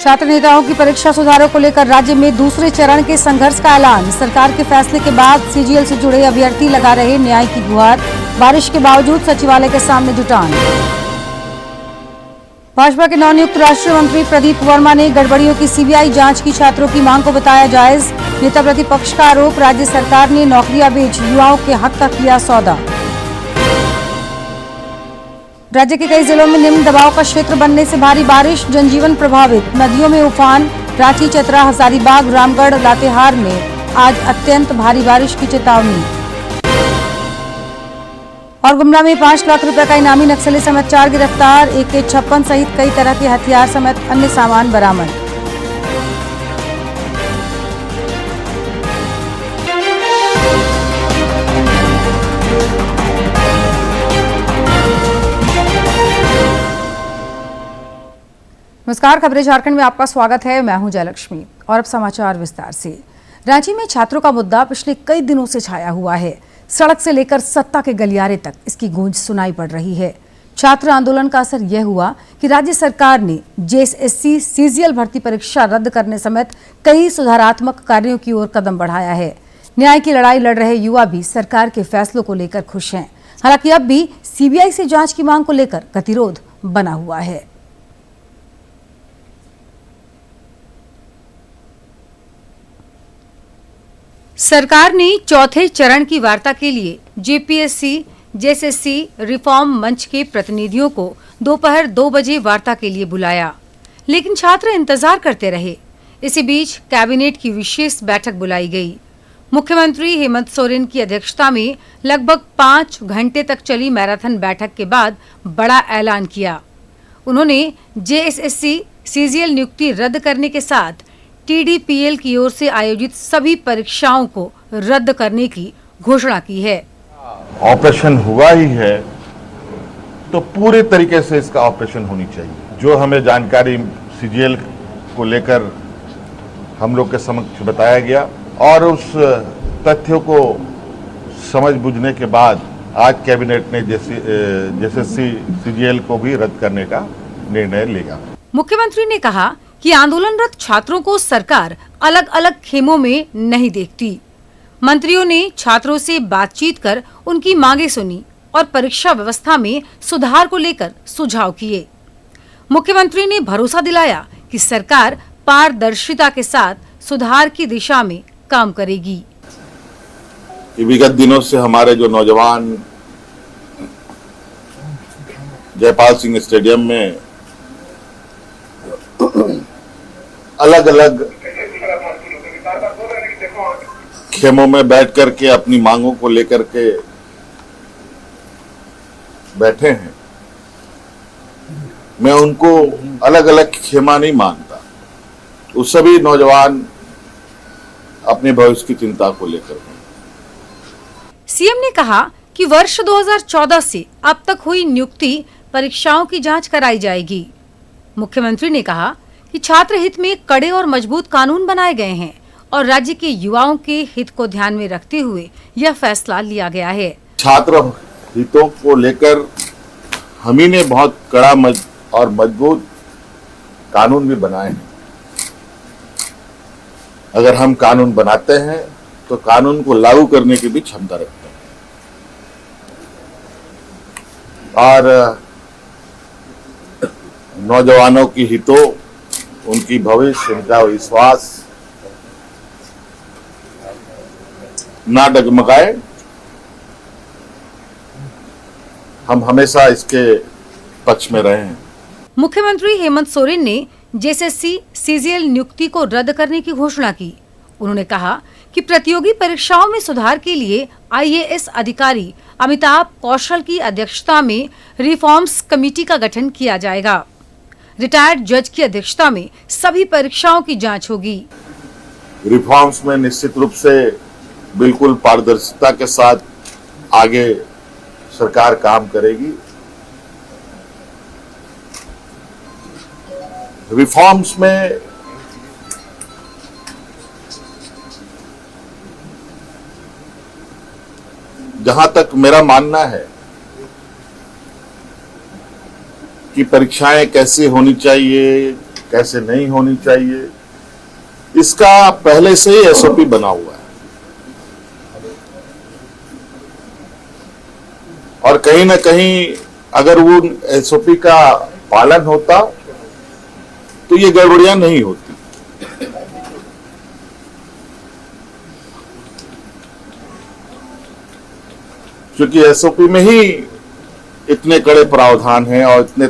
छात्र नेताओं की परीक्षा सुधारों को लेकर राज्य में दूसरे चरण के संघर्ष का ऐलान। सरकार के फैसले के बाद सीजीएल से जुड़े अभ्यर्थी लगा रहे न्याय की गुहार। बारिश के बावजूद सचिवालय के सामने जुटान। भाजपा के नवनियुक्त राष्ट्रीय मंत्री प्रदीप वर्मा ने गड़बड़ियों की सीबीआई जांच की छात्रों की मांग को बताया जायज। नेता प्रतिपक्ष का आरोप, राज्य सरकार ने नौकरियां बेच युवाओं के हक का किया सौदा। राज्य के कई जिलों में निम्न दबाव का क्षेत्र बनने से भारी बारिश, जनजीवन प्रभावित। नदियों में उफान। रांची, चतरा, हजारीबाग, रामगढ़, लातेहार में आज अत्यंत भारी बारिश की चेतावनी। और गुमला में 5 लाख रुपए का इनामी नक्सली समेत 4 गिरफ्तार। AK-56 सहित कई तरह के हथियार समेत अन्य सामान बरामद। नमस्कार, खबरें झारखंड में आपका स्वागत है। मैं हूं जयलक्ष्मी और अब समाचार विस्तार से। रांची में छात्रों का मुद्दा पिछले कई दिनों से छाया हुआ है। सड़क से लेकर सत्ता के गलियारे तक इसकी गूंज सुनाई पड़ रही है। छात्र आंदोलन का असर यह हुआ कि राज्य सरकार ने JSSC CGL भर्ती परीक्षा रद्द करने समेत कई सुधारात्मक कार्यों की ओर कदम बढ़ाया है। न्याय की लड़ाई लड़ रहे युवा भी सरकार के फैसलों को लेकर खुश हैं। हालांकि अब भी CBI से जांच की मांग को लेकर गतिरोध बना हुआ है। सरकार ने चौथे चरण की वार्ता के लिए JPSC JSSC रिफॉर्म मंच के प्रतिनिधियों को दोपहर 2 बजे वार्ता के लिए बुलाया, लेकिन छात्र इंतजार करते रहे। इसी बीच कैबिनेट की विशेष बैठक बुलाई गई। मुख्यमंत्री हेमंत सोरेन की अध्यक्षता में लगभग 5 घंटे तक चली मैराथन बैठक के बाद बड़ा ऐलान किया। उन्होंने JSSC CGL नियुक्ति रद्द करने के साथ TDPL की ओर से आयोजित सभी परीक्षाओं को रद्द करने की घोषणा की है। ऑपरेशन हुआ ही है तो पूरे तरीके से इसका ऑपरेशन होनी चाहिए। जो हमें जानकारी CGL को लेकर हम लोग के समक्ष बताया गया और उस तथ्यों को समझ बुझने के बाद आज कैबिनेट ने JSSC CGL को भी रद्द करने का निर्णय लिया। मुख्यमंत्री ने कहा कि आंदोलनरत छात्रों को सरकार अलग अलग खेमों में नहीं देखती। मंत्रियों ने छात्रों से बातचीत कर उनकी मांगे सुनी और परीक्षा व्यवस्था में सुधार को लेकर सुझाव किए। मुख्यमंत्री ने भरोसा दिलाया कि सरकार पारदर्शिता के साथ सुधार की दिशा में काम करेगी। विगत दिनों से हमारे जो नौजवान जयपाल सिंह स्टेडियम में अलग अलग खेमों में बैठ करके अपनी मांगों को लेकर के बैठे हैं, मैं उनको अलग अलग खेमा नहीं मानता। वो सभी नौजवान अपने भविष्य की चिंता को लेकर हैं। सीएम ने कहा कि वर्ष 2014 से अब तक हुई नियुक्ति परीक्षाओं की जांच कराई जाएगी। मुख्यमंत्री ने कहा कि छात्र हित में कड़े और मजबूत कानून बनाए गए हैं और राज्य के युवाओं के हित को ध्यान में रखते हुए यह फैसला लिया गया है। छात्र हितों को लेकर हम ही ने बहुत कड़ा और मजबूत कानून भी बनाए हैं। अगर हम कानून बनाते हैं तो कानून को लागू करने की भी क्षमता रखते हैं और नौजवानों की हितों, उनकी भविष्य, उनका विश्वास ना डगमगाए। हम हमेशा इसके पक्ष में रहे हैं। मुख्यमंत्री हेमंत सोरेन ने JSSC CGL नियुक्ति को रद्द करने की घोषणा की। उन्होंने कहा कि प्रतियोगी परीक्षाओं में सुधार के लिए IAS अधिकारी अमिताभ कौशल की अध्यक्षता में रिफॉर्म्स कमेटी का गठन किया जाएगा। रिटायर्ड जज की अध्यक्षता में सभी परीक्षाओं की जांच होगी। रिफॉर्म्स में निश्चित रूप से बिल्कुल पारदर्शिता के साथ आगे सरकार काम करेगी। रिफॉर्म्स में जहां तक मेरा मानना है कि परीक्षाएं कैसे होनी चाहिए, कैसे नहीं होनी चाहिए, इसका पहले से ही एसओपी बना हुआ है। और कहीं ना कहीं अगर वो एसओपी का पालन होता तो ये गड़बड़ियां नहीं होती। क्योंकि एसओपी में ही इतने कड़े प्रावधान हैं और इतने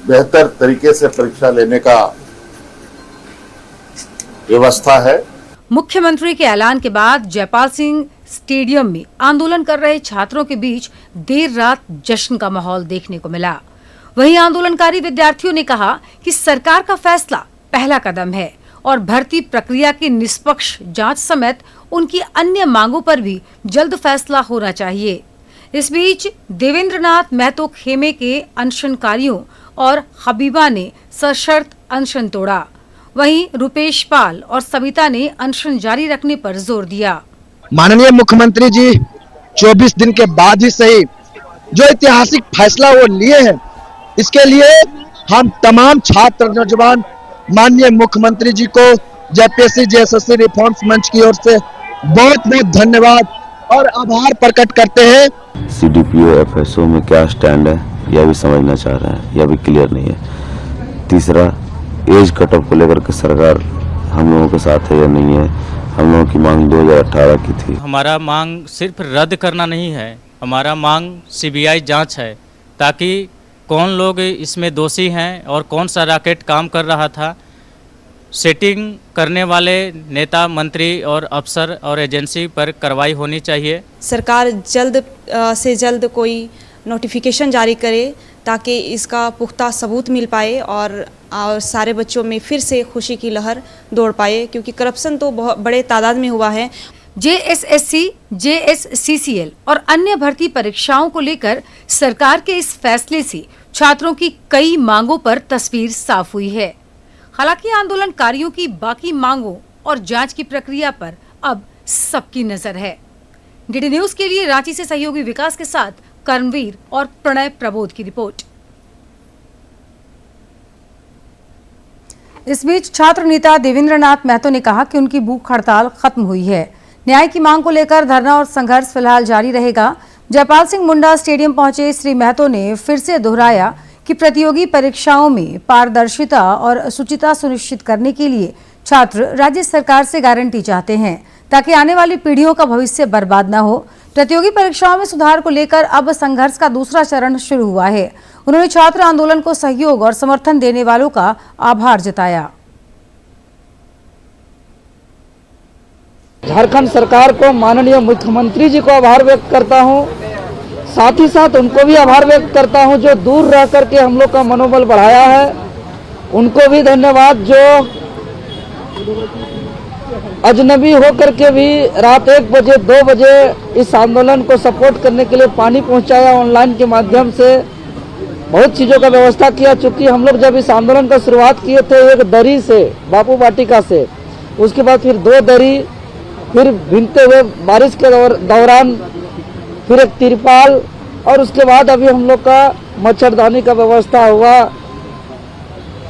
बेहतर तरीके से परीक्षा लेने का व्यवस्था है। मुख्यमंत्री के ऐलान के बाद जयपाल सिंह स्टेडियम में आंदोलन कर रहे छात्रों के बीच देर रात जश्न का माहौल देखने को मिला। वहीं आंदोलनकारी विद्यार्थियों ने कहा कि सरकार का फैसला पहला कदम है और भर्ती प्रक्रिया की निष्पक्ष जांच समेत उनकी अन्य मांगों पर भी जल्द फैसला होना चाहिए। इस बीच देवेंद्रनाथ महतो खेमे के अनशनकारियों और हबीबा ने सशर्त अनशन तोड़ा। वहीं रुपेश पाल और सविता ने अनशन जारी रखने पर जोर दिया। माननीय मुख्यमंत्री जी 24 दिन के बाद ही सही जो ऐतिहासिक फैसला वो लिए हैं, इसके लिए हम तमाम छात्र नौजवान माननीय मुख्यमंत्री जी को जेपीएससी जेएसएससी रिफॉर्म्स मंच की ओर से बहुत बहुत धन्यवाद और आभार प्रकट करते हैं। सीडीपीओ एफएसओ में क्या स्टैंड है यह भी समझना चाह रहे हैं, यह भी क्लियर नहीं है। तीसरा, एज कट ऑफ को लेकर के सरकार हम लोगों के साथ है या नहीं है। हम लोगों की मांग 2018 की थी। हमारा मांग सिर्फ रद्द करना नहीं है, हमारा मांग सीबीआई जांच है, ताकि कौन लोग इसमें दोषी हैं और कौन सा रैकेट काम कर रहा था। सेटिंग करने वाले नेता, मंत्री और अफसर और एजेंसी पर कार्रवाई होनी चाहिए। सरकार जल्द से जल्द कोई नोटिफिकेशन जारी करे ताकि इसका पुख्ता सबूत मिल पाए और सारे बच्चों में फिर से खुशी की लहर दौड़ पाए, क्योंकि करप्शन तो बहुत बड़े तादाद में हुआ है। जेएसएससी, जेएससीसीएल और अन्य भर्ती परीक्षाओं को लेकर सरकार के इस फैसले से छात्रों की कई मांगों पर तस्वीर साफ हुई है। हालांकि आंदोलनकारियों की बाकी मांगों और जांच की प्रक्रिया पर अब सबकी नजर है। डीडी न्यूज के लिए रांची से सहयोगी विकास के साथ कर्मवीर और प्रणय प्रबोध की रिपोर्ट। इस बीच छात्र नेता देवेंद्रनाथ महतो ने कहा कि उनकी भूख हड़ताल खत्म हुई है। न्याय की मांग को लेकर धरना और संघर्ष फिलहाल जारी रहेगा। जयपाल सिंह मुंडा स्टेडियम पहुंचे श्री महतो ने फिर से दोहराया कि प्रतियोगी परीक्षाओं में पारदर्शिता और शुचिता सुनिश्चित करने के लिए छात्र राज्य सरकार से गारंटी चाहते हैं, ताकि आने वाली पीढ़ियों का भविष्य बर्बाद न हो। प्रतियोगी परीक्षाओं में सुधार को लेकर अब संघर्ष का दूसरा चरण शुरू हुआ है। उन्होंने छात्र आंदोलन को सहयोग और समर्थन देने वालों का आभार जताया। झारखंड सरकार को, माननीय मुख्यमंत्री जी को आभार व्यक्त करता हूं। साथ ही साथ उनको भी आभार व्यक्त करता हूं जो दूर रह करके हम लोग का मनोबल बढ़ाया है। उनको भी धन्यवाद जो अजनबी होकर के भी रात 1 बजे 2 बजे इस आंदोलन को सपोर्ट करने के लिए पानी पहुंचाया। ऑनलाइन के माध्यम से बहुत चीज़ों का व्यवस्था किया। चूँकि हम लोग जब इस आंदोलन का शुरुआत किए थे एक दरी से, बापू वाटिका से, उसके बाद फिर 2 दरी, फिर भीगते हुए बारिश के दौरान फिर एक तिरपाल, और उसके बाद अभी हम लोग का मच्छरदानी का व्यवस्था हुआ,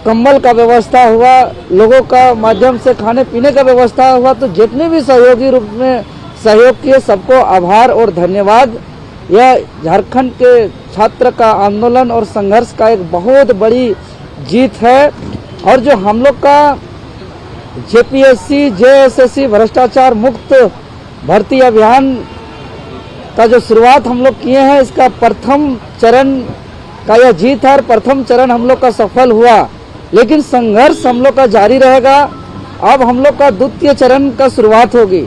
कंबल का व्यवस्था हुआ, लोगों का माध्यम से खाने पीने का व्यवस्था हुआ। तो जितने भी सहयोगी रूप में सहयोग किए सबको आभार और धन्यवाद। यह झारखंड के छात्र का आंदोलन और संघर्ष का एक बहुत बड़ी जीत है। और जो हम लोग का जेपीएससी जेएसएससी भ्रष्टाचार मुक्त भर्ती अभियान का जो शुरुआत हम लोग किए हैं, इसका प्रथम चरण का यह जीत है। प्रथम चरण हम लोग का सफल हुआ, लेकिन संघर्ष हम लोग का जारी रहेगा। अब हम लोग का द्वितीय चरण का शुरुआत होगी।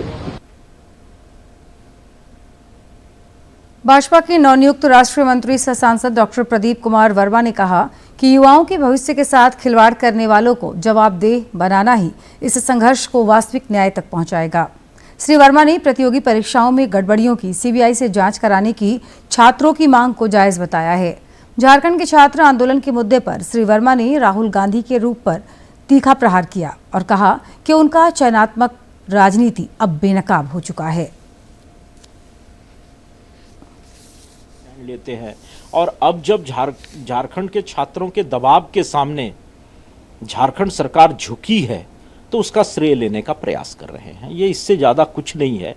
भाजपा के नवनियुक्त राष्ट्रीय मंत्री सह सांसद डॉक्टर प्रदीप कुमार वर्मा ने कहा कि युवाओं के भविष्य के साथ खिलवाड़ करने वालों को जवाबदेह बनाना ही इस संघर्ष को वास्तविक न्याय तक पहुंचाएगा। श्री वर्मा ने प्रतियोगी परीक्षाओं में गड़बड़ियों की सीबीआई से जांच कराने की छात्रों की मांग को जायज बताया है। झारखंड के छात्र आंदोलन के मुद्दे पर श्री वर्मा ने राहुल गांधी के रूप पर तीखा प्रहार किया और कहा कि उनका चयनात्मक राजनीति अब बेनकाब हो चुका है। लेते हैं और अब जब झारखंड के छात्रों के दबाव के सामने झारखंड सरकार झुकी है तो उसका श्रेय लेने का प्रयास कर रहे हैं। ये इससे ज़्यादा कुछ नहीं है।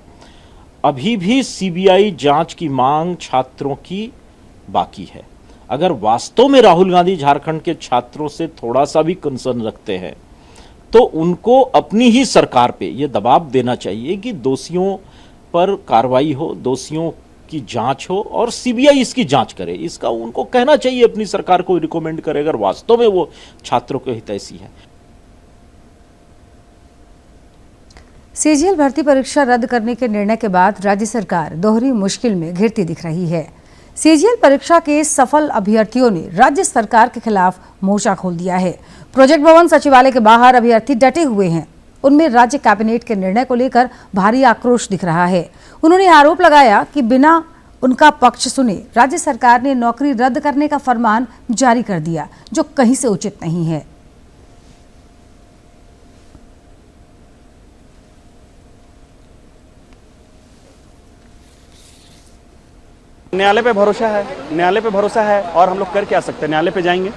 अभी भी सीबीआई जांच की मांग छात्रों की बाकी है। अगर वास्तव में राहुल गांधी झारखंड के छात्रों से थोड़ा सा भी कंसर्न रखते हैं तो उनको अपनी ही सरकार पे ये दबाव देना चाहिए कि दोषियों पर कार्रवाई हो, दोषियों की जांच हो और सीबीआई इसकी जांच करे। इसका उनको कहना चाहिए, अपनी सरकार को रिकमेंड करे अगर वास्तव में वो छात्रों के हितैषी है। सीजीएल भर्ती परीक्षा रद्द करने के निर्णय के बाद राज्य सरकार दोहरी मुश्किल में घिरती दिख रही है। सीजीएल परीक्षा के सफल अभ्यर्थियों ने राज्य सरकार के खिलाफ मोर्चा खोल दिया है। प्रोजेक्ट भवन सचिवालय के बाहर अभ्यर्थी डटे हुए हैं। उनमें राज्य कैबिनेट के निर्णय को लेकर भारी आक्रोश दिख रहा है। उन्होंने आरोप लगाया कि बिना उनका पक्ष सुने राज्य सरकार ने नौकरी रद्द करने का फरमान जारी कर दिया, जो कहीं से उचित नहीं है। न्यायालय पे भरोसा है और हम लोग कर क्या सकते हैं, न्यायालय पे जाएंगे।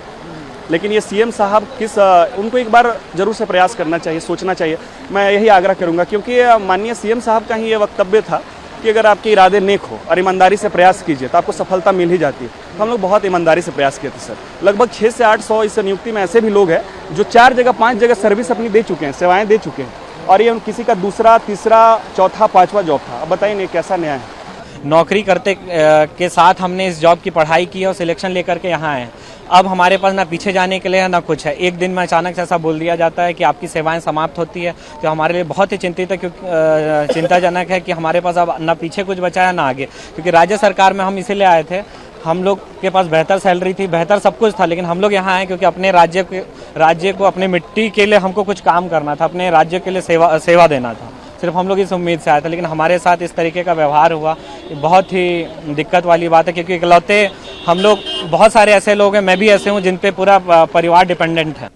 लेकिन ये सीएम साहब उनको एक बार जरूर से प्रयास करना चाहिए, सोचना चाहिए। मैं यही आग्रह करूंगा क्योंकि माननीय सीएम साहब का ही ये वक्तव्य था कि अगर आपके इरादे नेक हो और ईमानदारी से प्रयास कीजिए तो आपको सफलता मिल ही जाती है। तो हम लोग बहुत ईमानदारी से प्रयास किए थे सर। लगभग 600 से 800 इस नियुक्ति में ऐसे भी लोग हैं जो 4 जगह 5 जगह सर्विस अपनी दे चुके हैं, सेवाएँ दे चुके हैं और ये किसी का दूसरा, तीसरा, चौथा, 5वां जॉब था। अब बताइए कैसा न्याय है। नौकरी करते के साथ हमने इस जॉब की पढ़ाई की और सिलेक्शन लेकर के यहाँ आए। अब हमारे पास ना पीछे जाने के लिए है ना कुछ है। एक दिन में अचानक से ऐसा बोल दिया जाता है कि आपकी सेवाएं समाप्त होती है, जो हमारे लिए बहुत ही चिंतित है, क्योंकि चिंताजनक है कि हमारे पास अब ना पीछे कुछ बचा है ना आगे। क्योंकि राज्य सरकार में हम इसीलिए आए थे, हम लोग के पास बेहतर सैलरी थी, बेहतर सब कुछ था, लेकिन हम लोग यहाँ आए क्योंकि अपने राज्य को, अपने मिट्टी के लिए हमको कुछ काम करना था, अपने राज्य के लिए सेवा देना था। सिर्फ हम लोग इस उम्मीद से आए थे, लेकिन हमारे साथ इस तरीके का व्यवहार हुआ, ये बहुत ही दिक्कत वाली बात है। क्योंकि इकलौते हम लोग, बहुत सारे ऐसे लोग हैं, मैं भी ऐसे हूं, जिन पे पूरा परिवार डिपेंडेंट है।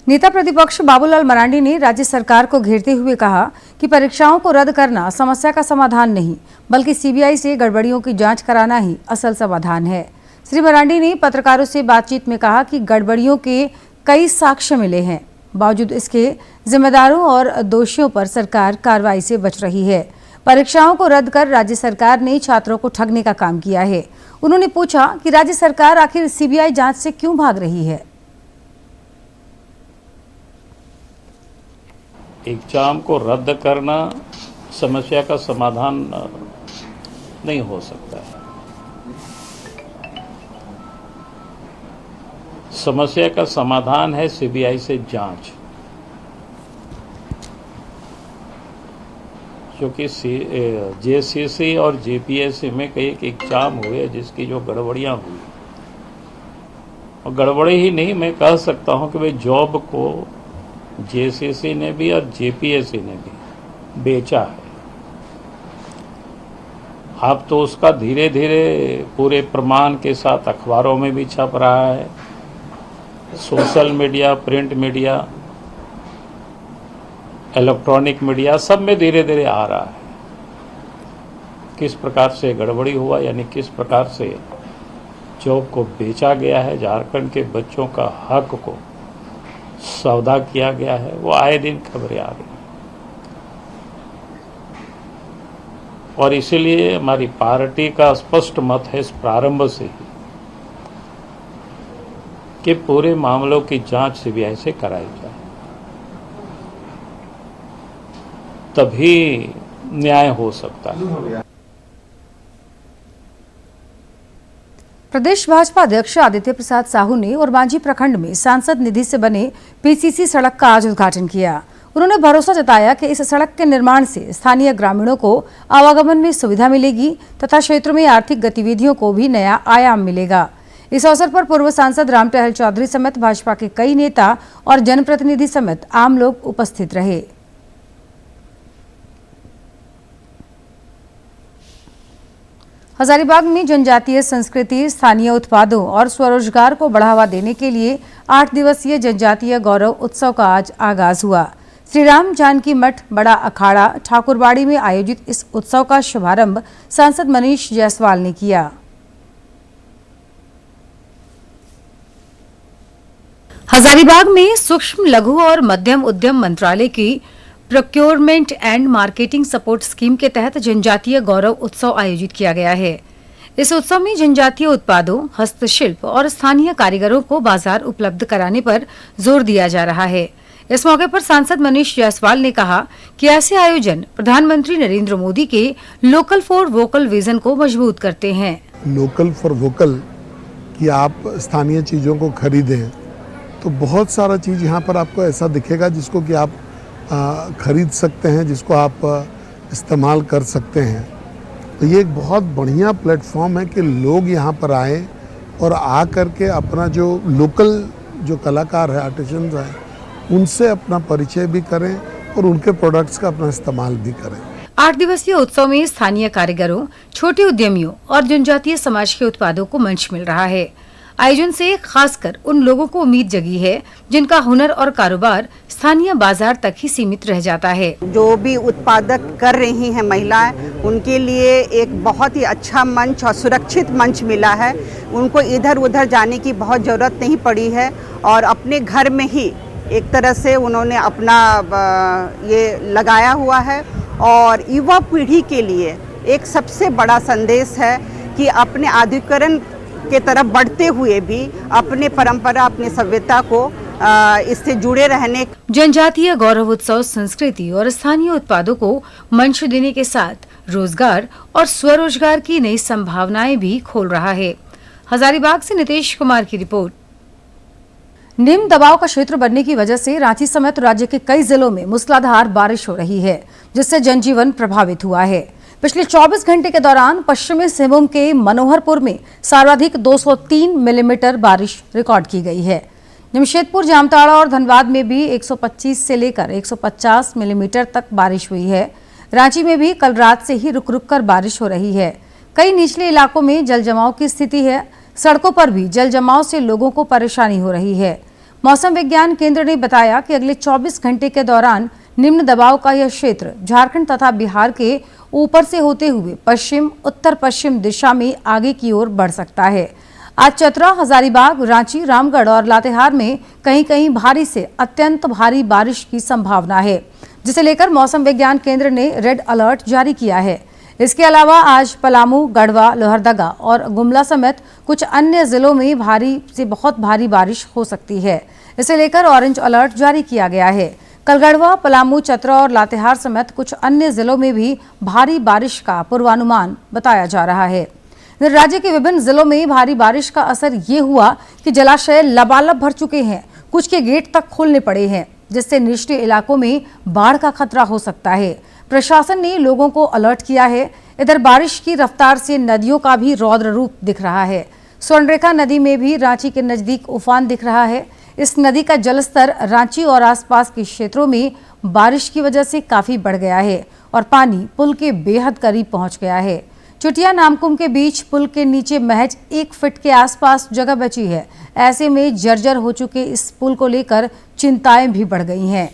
नेता प्रतिपक्ष बाबूलाल मरांडी ने राज्य सरकार को घेरते हुए कहा कि परीक्षाओं को रद्द करना समस्या का समाधान नहीं, बल्कि सीबीआई से गड़बड़ियों की जांच कराना ही असल समाधान है। श्री मरांडी ने पत्रकारों से बातचीत में कहा कि गड़बड़ियों के कई साक्ष्य मिले हैं, बावजूद इसके जिम्मेदारों और दोषियों पर सरकार कार्रवाई से बच रही है। परीक्षाओं को रद्द कर राज्य सरकार ने छात्रों को ठगने का काम किया है। उन्होंने पूछा कि राज्य सरकार आखिर सीबीआई जांच से क्यों भाग रही है। एग्जाम को रद्द करना समस्या का समाधान नहीं हो सकता है। समस्या का समाधान है सीबीआई से जांच, क्योंकि जेसीसी और जेपीएससी में कई एक एग्जाम हुए जिसकी जो गड़बड़ियां हुई, और गड़बड़ी ही नहीं, मैं कह सकता हूं कि भाई जॉब को जेसीसी ने भी और जेपीएससी ने भी बेचा है। अब तो उसका धीरे धीरे पूरे प्रमाण के साथ अखबारों में भी छप रहा है, social media, print media, electronic media, सब में धीरे धीरे आ रहा है किस प्रकार से गड़बड़ी हुआ, यानी किस प्रकार से जॉब को बेचा गया है, झारखंड के बच्चों का हक को सौदा किया गया है। वो आए दिन खबरें आ रही, और इसीलिए हमारी पार्टी का स्पष्ट मत है इस प्रारंभ से ही कि पूरे मामलों की जांच सीबीआई से कराई जाए, तभी न्याय हो सकता है। प्रदेश भाजपा अध्यक्ष आदित्य प्रसाद साहू ने ओरमांझी प्रखंड में सांसद निधि से बने पीसीसी सड़क का आज उद्घाटन किया। उन्होंने भरोसा जताया कि इस सड़क के निर्माण से स्थानीय ग्रामीणों को आवागमन में सुविधा मिलेगी तथा क्षेत्र में आर्थिक गतिविधियों को भी नया आयाम मिलेगा। इस अवसर पर पूर्व सांसद राम टहल चौधरी समेत भाजपा के कई नेता और जनप्रतिनिधि समेत आम लोग उपस्थित रहे। हजारीबाग में जनजातीय संस्कृति, स्थानीय उत्पादों और स्वरोजगार को बढ़ावा देने के लिए 8 दिवसीय जनजातीय गौरव उत्सव का आज आगाज हुआ। श्री राम जानकी मठ बड़ा अखाड़ा ठाकुरबाड़ी में आयोजित इस उत्सव का शुभारंभ सांसद मनीष जायसवाल ने किया। हजारीबाग में सूक्ष्म लघु और मध्यम उद्यम मंत्रालय की procurement and marketing support scheme के तहत जनजातीय गौरव उत्सव आयोजित किया गया है। इस उत्सव में जनजातीय उत्पादों, हस्तशिल्प और स्थानीय कारीगरों को बाजार उपलब्ध कराने पर जोर दिया जा रहा है। इस मौके पर सांसद मनीष जायसवाल ने कहा कि ऐसे आयोजन प्रधानमंत्री नरेंद्र मोदी के लोकल फॉर वोकल विजन को मजबूत करते हैं। लोकल फॉर वोकल कि आप स्थानीय चीज़ों को खरीदें, तो बहुत सारा चीज़ यहाँ पर आपको ऐसा दिखेगा जिसको कि आप खरीद सकते हैं, जिसको आप इस्तेमाल कर सकते हैं। तो ये एक बहुत बढ़िया प्लेटफॉर्म है कि लोग यहाँ पर आए और आ करके अपना जो लोकल जो कलाकार है, आर्टिसंस हैं, उनसे अपना परिचय भी करें और उनके प्रोडक्ट्स का अपना इस्तेमाल भी करें। 8 दिवसीय उत्सव में स्थानीय कारीगरों, छोटे उद्यमियों और जनजातीय समाज के उत्पादों को मंच मिल रहा है। आयोजन से खासकर उन लोगों को उम्मीद जगी है जिनका हुनर और कारोबार स्थानीय बाजार तक ही सीमित रह जाता है। जो भी उत्पादक कर रही हैं महिलाएं, उनके लिए एक बहुत ही अच्छा मंच और सुरक्षित मंच मिला है। उनको इधर उधर जाने की बहुत ज़रूरत नहीं पड़ी है और अपने घर में ही एक तरह से उन्होंने अपना ये लगाया हुआ है। और युवा पीढ़ी के लिए एक सबसे बड़ा संदेश है कि अपने आधुनिकीकरण के तरफ बढ़ते हुए भी अपने परंपरा, अपनी सभ्यता को इससे जुड़े रहने। जनजातीय गौरव उत्सव संस्कृति और स्थानीय उत्पादों को मंच देने के साथ रोजगार और स्वरोजगार की नई संभावनाएं भी खोल रहा है। हजारीबाग से नितेश कुमार की रिपोर्ट। निम्न दबाव का क्षेत्र बनने की वजह से रांची समेत राज्य के कई जिलों में मूसलाधार बारिश हो रही है, जिससे जनजीवन प्रभावित हुआ है। पिछले 24 घंटे के दौरान पश्चिमी सिंहभूम के मनोहरपुर में सर्वाधिक 203 मिलीमीटर बारिश रिकॉर्ड की गई है। जमशेदपुर, जामताड़ा और धनबाद में भी 125 से लेकर 150 मिलीमीटर तक बारिश हुई है। रांची में भी कल रात से ही रुक रुक कर बारिश हो रही है। कई निचले इलाकों में जल जमाव की स्थिति है। सड़कों पर भी जल जमाव से लोगों को परेशानी हो रही है। मौसम विज्ञान केंद्र ने बताया कि अगले 24 घंटे के दौरान निम्न दबाव का यह क्षेत्र झारखंड तथा बिहार के ऊपर से होते हुए पश्चिम उत्तर पश्चिम दिशा में आगे की ओर बढ़ सकता है। आज चतरा, हजारीबाग, रांची, रामगढ़ और लातेहार में कहीं कहीं भारी से अत्यंत भारी बारिश की संभावना है, जिसे लेकर मौसम विज्ञान केंद्र ने रेड अलर्ट जारी किया है। इसके अलावा आज पलामू, गढ़वा, लोहरदगा और गुमला समेत कुछ अन्य जिलों में भारी से बहुत भारी बारिश हो सकती है। इसे लेकर ऑरेंज अलर्ट जारी किया गया है। कल गढ़वा, पलामू, चतरा और लातेहार समेत कुछ अन्य जिलों में भी भारी बारिश का पूर्वानुमान बताया जा रहा है। राज्य के विभिन्न जिलों में भारी बारिश का असर ये हुआ कि जलाशय लबालब भर चुके हैं, कुछ के गेट तक खोलने पड़े हैं, जिससे निचले इलाकों में बाढ़ का खतरा हो सकता है। प्रशासन ने लोगों को अलर्ट किया है। इधर बारिश की रफ्तार से नदियों का भी रौद्र रूप दिख रहा है। स्वर्णरेखा नदी में भी रांची के नजदीक उफान दिख रहा है। इस नदी का जलस्तर रांची और आसपास के क्षेत्रों में बारिश की वजह से काफी बढ़ गया है और पानी पुल के बेहद करीब पहुंच गया है। चुटिया नामकुम के बीच पुल के नीचे महज 1 फीट के आसपास जगह बची है। ऐसे में जर्जर हो चुके इस पुल को लेकर चिंताएं भी बढ़ गई हैं।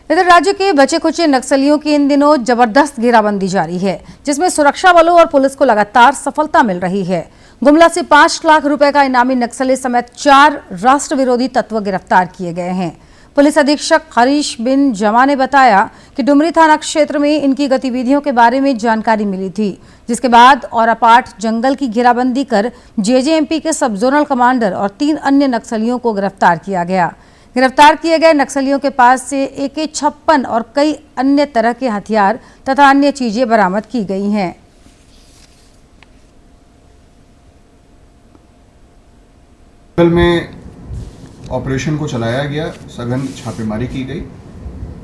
इधर राज्य के बचे खुचे नक्सलियों की इन दिनों जबरदस्त घेराबंदी जारी है, जिसमें सुरक्षा बलों और पुलिस को लगातार सफलता मिल रही है। गुमला से 5 लाख रुपए का इनामी नक्सली समेत 4 राष्ट्र विरोधी तत्व गिरफ्तार किए गए हैं। पुलिस अधीक्षक हरीश बिन जमा ने बताया कि डुमरी थाना क्षेत्र में इनकी गतिविधियों के बारे में जानकारी मिली थी, जिसके बाद औरापाट जंगल की घेराबंदी कर जेजेएमपी के सब जोनल कमांडर और 3 अन्य नक्सलियों को गिरफ्तार किया गया। गिरफ्तार किए गए नक्सलियों के पास से AK-56 और कई अन्य तरह के हथियार तथा अन्य चीजें बरामद की गई हैं। में ऑपरेशन को चलाया गया, सघन छापेमारी की गई।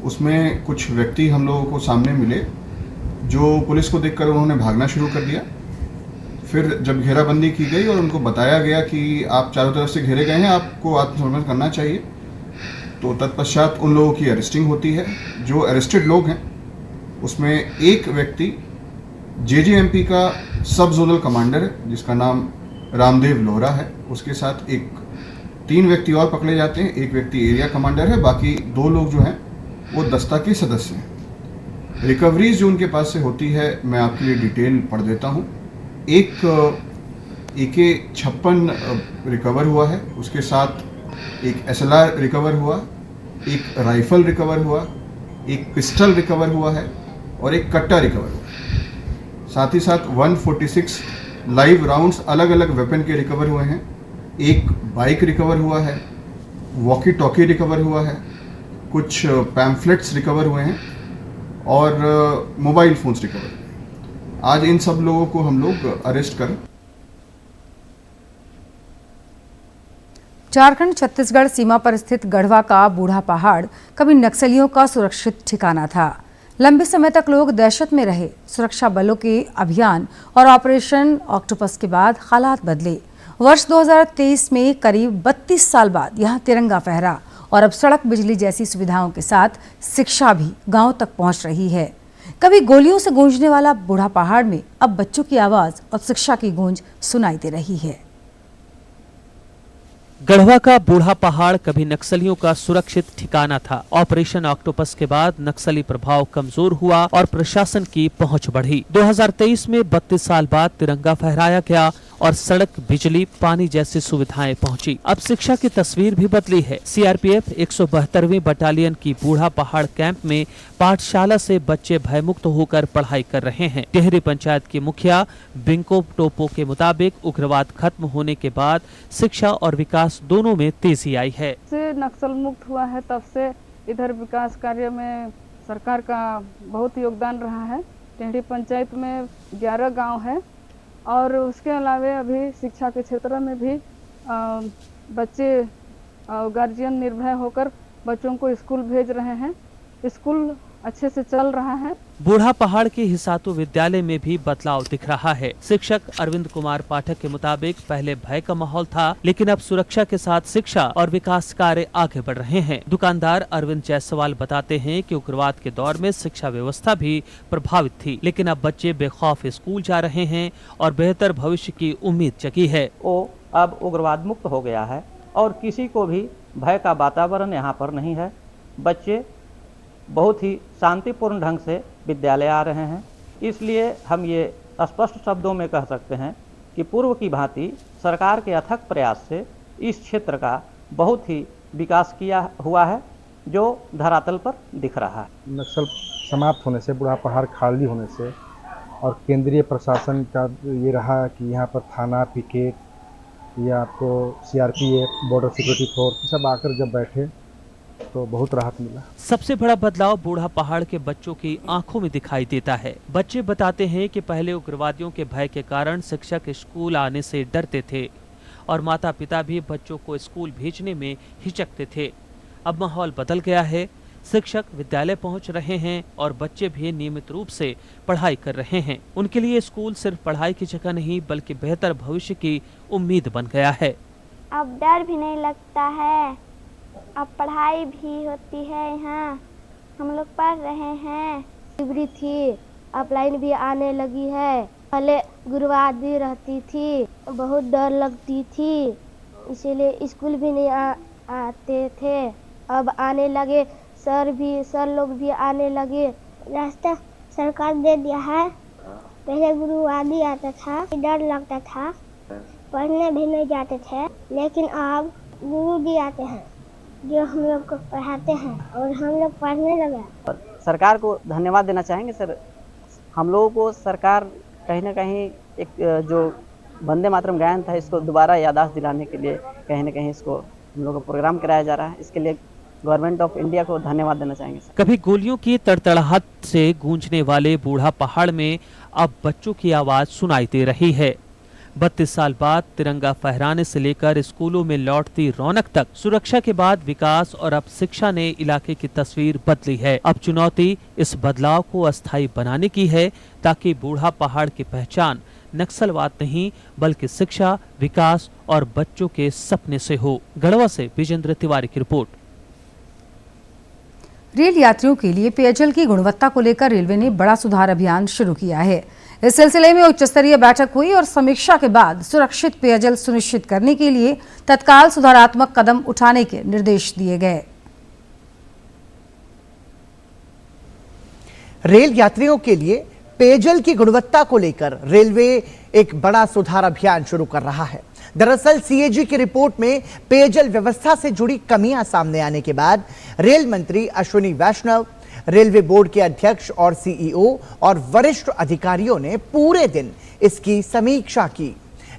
उसमें कुछ व्यक्ति हम लोगों को सामने मिले जो पुलिस को देखकर उन्होंने भागना शुरू कर दिया। फिर जब घेराबंदी की गई और उनको बताया गया कि आप चारों तरफ से घेरे गए हैं, आपको आत्मसमर्पण करना चाहिए, तो तत्पश्चात उन लोगों की अरेस्टिंग होती है। जो अरेस्टेड लोग हैं उसमें एक व्यक्ति जेजेएमपी का सब जोनल कमांडर है, जिसका नाम रामदेव लोहरा है। उसके साथ 3 व्यक्ति और पकड़े जाते हैं। एक व्यक्ति एरिया कमांडर है, बाकी 2 लोग जो हैं वो दस्ता के सदस्य हैं। रिकवरीज जो उनके पास से होती है, मैं आपके लिए डिटेल पढ़ देता हूँ। AK-56 रिकवर हुआ है, उसके साथ एक SLR रिकवर हुआ, एक राइफल रिकवर हुआ, एक पिस्टल रिकवर हुआ है और एक कट्टा रिकवर हुआ। साथ ही साथ 146 लाइव राउंड्स अलग अलग वेपन के रिकवर हुए हैं। एक बाइक रिकवर हुआ है, वॉकी टॉकी रिकवर हुआ है, कुछ पैम्फलेट्स रिकवर हुए हैं और मोबाइल फ़ोन्स रिकवर हुए। आज इन सब लोगों को हम लोग अरेस्ट कर झारखंड छत्तीसगढ़ सीमा पर स्थित गढ़वा का बूढ़ा पहाड़ कभी नक्सलियों का सुरक्षित ठिकाना था। लंबे समय तक लोग दहशत में रहे। सुरक्षा बलों के अभियान और ऑपरेशन ऑक्टोपस के बाद हालात बदले। वर्ष 2023 में करीब 32 साल बाद यहां तिरंगा फहरा और अब सड़क, बिजली जैसी सुविधाओं के साथ शिक्षा भी गांव तक पहुंच रही है। कभी गोलियों से गूंजने वाला बूढ़ा पहाड़ में अब बच्चों की आवाज और शिक्षा की गूंज सुनाई दे रही है। गढ़वा का बूढ़ा पहाड़ कभी नक्सलियों का सुरक्षित ठिकाना था। ऑपरेशन ऑक्टोपस के बाद नक्सली प्रभाव कमजोर हुआ और प्रशासन की पहुंच बढ़ी। 2023 में 32 साल बाद तिरंगा फहराया गया और सड़क, बिजली, पानी जैसी सुविधाएं पहुंची। अब शिक्षा की तस्वीर भी बदली है। सीआरपीएफ 172वीं बटालियन की बूढ़ा पहाड़ कैंप में पाठशाला से बच्चे भयमुक्त होकर पढ़ाई कर रहे हैं। टिहरी पंचायत की मुखिया बिंको टोपो के मुताबिक उग्रवाद खत्म होने के बाद शिक्षा और विकास दोनों में तेजी आई है। से नक्सल मुक्त हुआ है तब से इधर विकास कार्य में सरकार का बहुत योगदान रहा है। टिहरी पंचायत में 11 गांव है और उसके अलावा अभी शिक्षा के क्षेत्र में भी बच्चे गार्जियन निर्भय होकर बच्चों को स्कूल भेज रहे हैं। स्कूल अच्छे से चल रहा है। बूढ़ा पहाड़ के हिसातु विद्यालय में भी बदलाव दिख रहा है। शिक्षक अरविंद कुमार पाठक के मुताबिक पहले भय का माहौल था, लेकिन अब सुरक्षा के साथ शिक्षा और विकास कार्य आगे बढ़ रहे हैं। दुकानदार अरविंद जायसवाल बताते हैं कि उग्रवाद के दौर में शिक्षा व्यवस्था भी प्रभावित थी, लेकिन अब बच्चे बेखौफ स्कूल जा रहे हैं और बेहतर भविष्य की उम्मीद जगी है। वो अब उग्रवाद मुक्त हो गया है और किसी को भी भय का वातावरण यहाँ पर नहीं है। बच्चे बहुत ही शांतिपूर्ण ढंग से विद्यालय आ रहे हैं। इसलिए हम ये स्पष्ट शब्दों में कह सकते हैं कि पूर्व की भांति सरकार के अथक प्रयास से इस क्षेत्र का बहुत ही विकास किया हुआ है, जो धरातल पर दिख रहा है। नक्सल समाप्त होने से, बूढ़ा पहाड़ खाली होने से और केंद्रीय प्रशासन का ये रहा कि यहाँ पर थाना, पिकेट या आपको सीआरपीएफ, बॉर्डर सिक्योरिटी फोर्स सब आकर जब बैठे तो बहुत राहत मिला। सबसे बड़ा बदलाव बूढ़ा पहाड़ के बच्चों की आंखों में दिखाई देता है। बच्चे बताते हैं कि पहले उग्रवादियों के भय के कारण शिक्षक स्कूल आने से डरते थे और माता पिता भी बच्चों को स्कूल भेजने में हिचकते थे। अब माहौल बदल गया है। शिक्षक विद्यालय पहुंच रहे हैं और बच्चे भी नियमित रूप से पढ़ाई कर रहे हैं। उनके लिए स्कूल सिर्फ पढ़ाई की जगह नहीं, बल्कि बेहतर भविष्य की उम्मीद बन गया है। अब डर भी नहीं लगता है, अब पढ़ाई भी होती है। यहाँ हम लोग पढ़ रहे हैं। डिग्री थी, अब लाइन भी आने लगी है। पहले गुरुवार भी रहती थी, बहुत डर लगती थी, इसीलिए स्कूल भी नहीं आते थे। अब आने लगे, सर लोग भी आने लगे। रास्ता सरकार दे दिया है। पहले गुरुवार भी आता था, डर लगता था, पढ़ने भी नहीं जाते थे, लेकिन अब गुरु भी आते हैं जो हम लोग को पढ़ाते हैं और हम लोग पढ़ने लगे। सरकार को धन्यवाद देना चाहेंगे सर। हम लोगों को सरकार कहीं ना कहीं एक जो वंदे मातरम गायन था, इसको दोबारा याददाश्त दिलाने के लिए कहीं ना कहीं इसको हम लोगों को प्रोग्राम कराया जा रहा है। इसके लिए गवर्नमेंट ऑफ इंडिया को धन्यवाद देना चाहेंगे सर। कभी गोलियों की तड़तड़ाहट से गूंजने वाले बूढ़ा पहाड़ में अब बच्चों की आवाज सुनाई दे रही है। 32 साल बाद तिरंगा फहराने से लेकर स्कूलों में लौटती रौनक तक, सुरक्षा के बाद विकास और अब शिक्षा ने इलाके की तस्वीर बदली है। अब चुनौती इस बदलाव को अस्थायी बनाने की है, ताकि बूढ़ा पहाड़ की पहचान नक्सलवाद नहीं, बल्कि शिक्षा, विकास और बच्चों के सपने से हो। गढ़वा से विजेंद्र तिवारी की रिपोर्ट। रेल यात्रियों के लिए पेयजल की गुणवत्ता को लेकर रेलवे ने बड़ा सुधार अभियान शुरू किया है। इस सिलसिले में उच्च स्तरीय बैठक हुई और समीक्षा के बाद सुरक्षित पेयजल सुनिश्चित करने के लिए तत्काल सुधारात्मक कदम उठाने के निर्देश दिए गए। रेल यात्रियों के लिए पेयजल की गुणवत्ता को लेकर रेलवे एक बड़ा सुधार अभियान शुरू कर रहा है। दरअसल सीएजी की रिपोर्ट में पेयजल व्यवस्था से जुड़ी कमियां सामने आने के बाद रेल मंत्री अश्विनी वैष्णव, रेलवे बोर्ड के अध्यक्ष और सीईओ और वरिष्ठ अधिकारियों ने पूरे दिन इसकी समीक्षा की।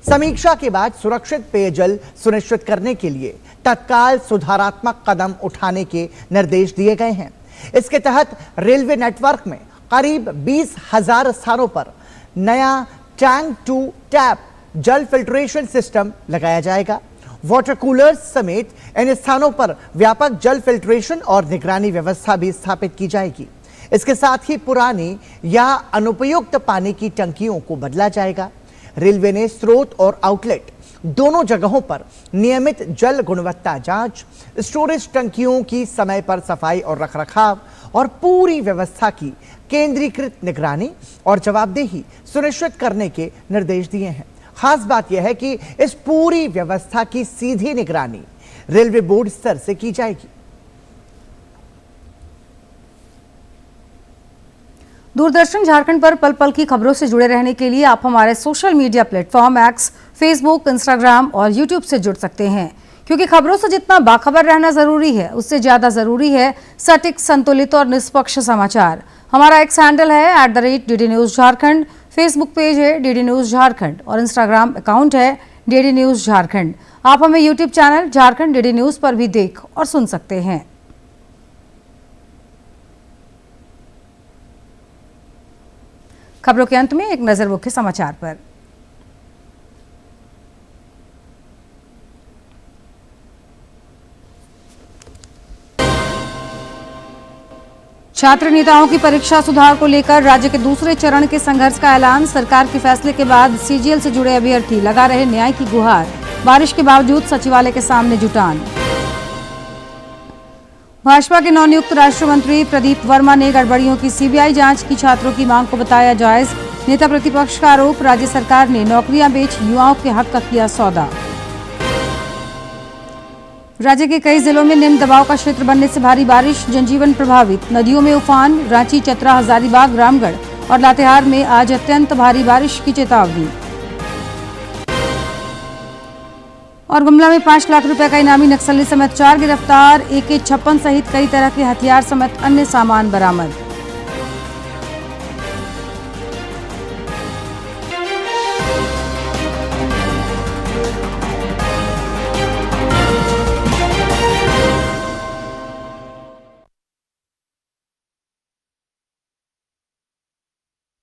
समीक्षा के बाद सुरक्षित पेयजल सुनिश्चित करने के लिए तत्काल सुधारात्मक कदम उठाने के निर्देश दिए गए हैं। इसके तहत रेलवे नेटवर्क में करीब 20,000 स्थानों पर नया टैंक टू टैप जल फिल्ट्रेशन सिस्टम लगाया जाएगा। वाटर कूलर्स समेत इन स्थानों पर व्यापक जल फिल्ट्रेशन और निगरानी व्यवस्था भी स्थापित की जाएगी। इसके साथ ही पुरानी या अनुपयुक्त पानी की टंकियों को बदला जाएगा। रेलवे ने स्रोत और आउटलेट दोनों जगहों पर नियमित जल गुणवत्ता जांच, स्टोरेज टंकियों की समय पर सफाई और रखरखाव और पूरी व्यवस्था की केंद्रीकृत निगरानी और जवाबदेही सुनिश्चित करने के निर्देश दिए हैं। खास बात यह है कि इस पूरी व्यवस्था की सीधी निगरानी रेलवे बोर्ड स्तर से की जाएगी। दूरदर्शन झारखंड पर पल पल की खबरों से जुड़े रहने के लिए आप हमारे social media platform x, Facebook, Instagram और यूट्यूब से जुड़ सकते हैं, क्योंकि खबरों से जितना बाखबर रहना जरूरी है, उससे ज्यादा जरूरी है सटीक, संतुलित और निष्पक्ष समाचार। हमारा एक्स हैंडल है @DD news Jharkhand, Facebook page है DD न्यूज झारखंड और इंस्टाग्राम अकाउंट है DD न्यूज झारखंड। आप हमें YouTube channel Jharkhand DD news पर भी देख और सुन सकते हैं। खबरों के अंत में एक नजर मुख्य समाचार पर। छात्र नेताओं की परीक्षा सुधार को लेकर राज्य के दूसरे चरण के संघर्ष का ऐलान। सरकार के फैसले के बाद सीजीएल से जुड़े अभ्यर्थी लगा रहे न्याय की गुहार। बारिश के बावजूद सचिवालय के सामने जुटान। भाजपा के नवनियुक्त राष्ट्र मंत्री प्रदीप वर्मा ने गड़बड़ियों की सीबीआई जांच की छात्रों की मांग को बताया जायज। नेता प्रतिपक्ष का आरोप, राज्य सरकार ने नौकरियां बेच युवाओं के हक का किया सौदा। राज्य के कई जिलों में निम्न दबाव का क्षेत्र बनने से भारी बारिश, जनजीवन प्रभावित। नदियों में उफान, रांची, चतरा, हजारीबाग, रामगढ़ और लातेहार में आज अत्यंत भारी बारिश की चेतावनी। और गुमला में 5 लाख रुपए का इनामी नक्सली समेत 4 गिरफ्तार, AK-56 सहित कई तरह के हथियार समेत अन्य सामान बरामद।